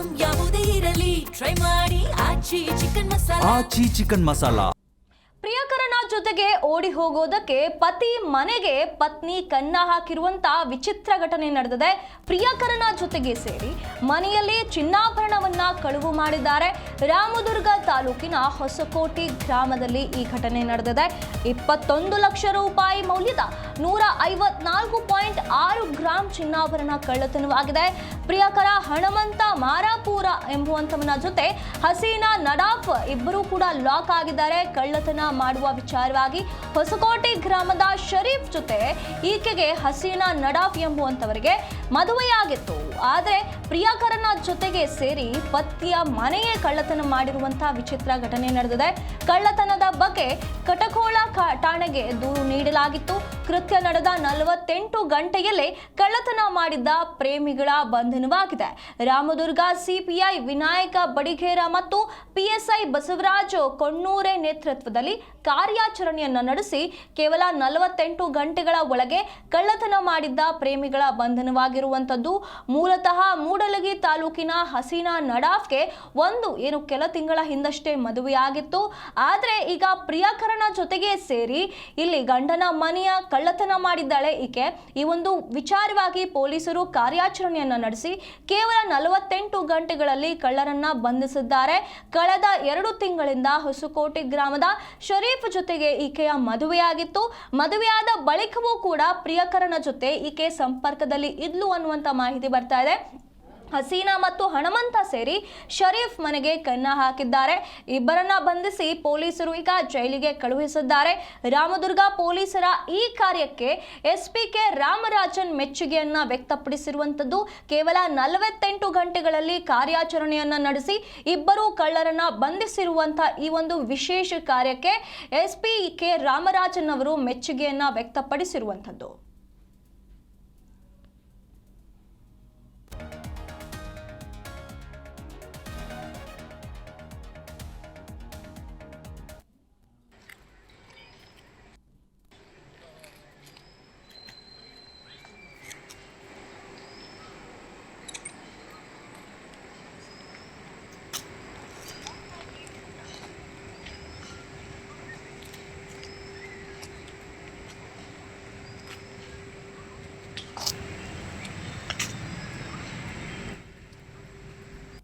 Item ಯಾವುದೇ ಇರಲಿ try ಮಾಡಿ ಆಚಿ ಚಿಕನ್ ಮಸಾಲಾ. ಪ್ರಿಯಕರನ ಜೊತೆಗೆ ಓಡಿ ಹೋಗೋದಕ್ಕೆ ಪತಿ ಮನೆಗೆ ಪತ್ನಿ ಕನ್ನ ಹಾಕಿರುವಂತ ವಿಚಿತ್ರ ಘಟನೆ ನಡೆದಿದೆ. ಪ್ರಿಯಕರನ ಜೊತೆಗೆ ಸೇರಿ ಮನೆಯಲ್ಲಿ ಚಿನ್ನಾಭರಣವನ್ನ ಕಳುವು ಮಾಡಿದ್ದಾರೆ. ರಾಮದುರ್ಗ ತಾಲೂಕಿನ ಹೊಸಕೋಟೆ ಗ್ರಾಮದಲ್ಲಿ ಈ ಘಟನೆ ನಡೆದಿದೆ. 21 ಲಕ್ಷ ರೂಪಾಯಿ ಮೌಲ್ಯದ 154.6 ಗ್ರಾಂ ಚಿನ್ನಾಭರಣ ಕಳ್ಳತನವಾಗಿದೆ. ಪ್ರಿಯಕರ ಹಣಮಂತ ಮಾರಾಪುರ ಎಂಬುವಂತವನ ಜೊತೆ ಹಸೀನಾ ನಡಾಫ್ ಇಬ್ಬರು ಕೂಡ ಲಾಕ್ ಆಗಿದ್ದಾರೆ. ಕಳ್ಳತನ ಮಾಡುವ ವಿಚಾರವಾಗಿ ಹೊಸಕೋಟೆ ಗ್ರಾಮದ ಶರೀಫ್ ಜೊತೆ ಈಕೆಗೆ ಹಸೀನಾ ನಡಾಫ್ ಎಂಬುವಂತವರಿಗೆ ಮದುವೆಯಾಗಿತ್ತು. ಆದರೆ ಪ್ರಿಯಕರನ ಜೊತೆಗೆ ಸೇರಿ ಪತಿಯ ಮನೆಯೇ ಕಳ್ಳತನ ಮಾಡಿರುವಂತಹ ವಿಚಿತ್ರ ಘಟನೆ ನಡೆದಿದೆ. ಕಳ್ಳತನದ ಬಗ್ಗೆ ಕಟಕೋಳ ಠಾಣೆಗೆ ದೂರು ನೀಡಲಾಗಿತ್ತು. ಕೃತ್ಯ ನಡೆದ 48 ಗಂಟೆಯಲ್ಲೇ ಕಳ್ಳತನ ಮಾಡಿದ್ದ ಪ್ರೇಮಿಗಳ ಬಂಧನವಾಗಿದೆ. ರಾಮದುರ್ಗ ಸಿಪಿಐ ವಿನಾಯಕ ಬಡಿಗೇರ ಮತ್ತು ಪಿಎಸ್ಐ ಬಸವರಾಜ್ ಕೊಣ್ಣೂರೆ ನೇತೃತ್ವದಲ್ಲಿ ಕಾರ್ಯಾಚರಣೆಯನ್ನು ನಡೆಸಿ ಕೇವಲ 48 ಗಂಟೆಗಳ ಒಳಗೆ ಕಳ್ಳತನ ಮಾಡಿದ್ದ ಪ್ರೇಮಿಗಳ ಬಂಧನವಾಗಿರುವಂಥದ್ದು. ಮೂಲತಃ ಮೂಡಲಗಿ ತಾಲೂಕಿನ ಹಸೀನಾ ನಡಾಫ್ಗೆ ಕೆಲ ತಿಂಗಳ ಹಿಂದಷ್ಟೇ ಮದುವೆಯಾಗಿತ್ತು. ಆದರೆ ಈಗ ಪ್ರಿಯಕರನ ಜೊತೆಗೆ ಸೇರಿ ಇಲ್ಲಿ ಗಂಡನ ಮನೆಯ ಕಳ್ಳತನ ಮಾಡಿದ್ದಾಳೆ ಈಕೆ. ಈ ಒಂದು ವಿಚಾರವಾಗಿ ಪೊಲೀಸರು ಕಾರ್ಯಾಚರಣೆಯನ್ನು ನಡೆಸಿ ಕೇವಲ 48 ಗಂಟೆಗಳಲ್ಲಿ ಕಳ್ಳರನ್ನ ಬಂಧಿಸಿದ್ದಾರೆ. ಕಳೆದ 2 ತಿಂಗಳಿಂದ ಹೊಸಕೋಟೆ ಗ್ರಾಮದ ಶರೀಫ್ ಜೊತೆಗೆ ಈಕೆಯ ಮದುವೆಯಾಗಿತ್ತು. ಮದುವೆಯಾದ ಬಳಿಕವೂ ಕೂಡ ಪ್ರಿಯಕರನ ಜೊತೆ ಈಕೆ ಸಂಪರ್ಕದಲ್ಲಿ ಇದ್ಲು ಅನ್ನುವಂತ ಮಾಹಿತಿ ಬರ್ತಾ ಇದೆ. ಹಸೀನಾ ಮತ್ತು ಹಣಮಂತ ಸೇರಿ ಶರೀಫ್ ಮನೆಗೆ ಕನ್ನ ಹಾಕಿದ್ದಾರೆ. ಇಬ್ಬರನ್ನ ಬಂಧಿಸಿ ಪೊಲೀಸರು ಈಗ ಜೈಲಿಗೆ ಕಳುಹಿಸಿದ್ದಾರೆ. ರಾಮದುರ್ಗ ಪೊಲೀಸರ ಈ ಕಾರ್ಯಕ್ಕೆ ಎಸ್ಪಿ ರಾಮರಾಜನ್ ಮೆಚ್ಚುಗೆಯನ್ನ ವ್ಯಕ್ತಪಡಿಸಿರುವಂತದ್ದು. ಕೇವಲ 48 ಗಂಟೆಗಳಲ್ಲಿ ಕಾರ್ಯಾಚರಣೆಯನ್ನ ನಡೆಸಿ ಇಬ್ಬರು ಕಳ್ಳರನ್ನ ಬಂಧಿಸಿರುವಂತಹ ಈ ಒಂದು ವಿಶೇಷ ಕಾರ್ಯಕ್ಕೆ ಎಸ್ಪಿ ರಾಮರಾಜನ್ ಅವರು ಮೆಚ್ಚುಗೆಯನ್ನ ವ್ಯಕ್ತಪಡಿಸಿರುವಂತದ್ದು.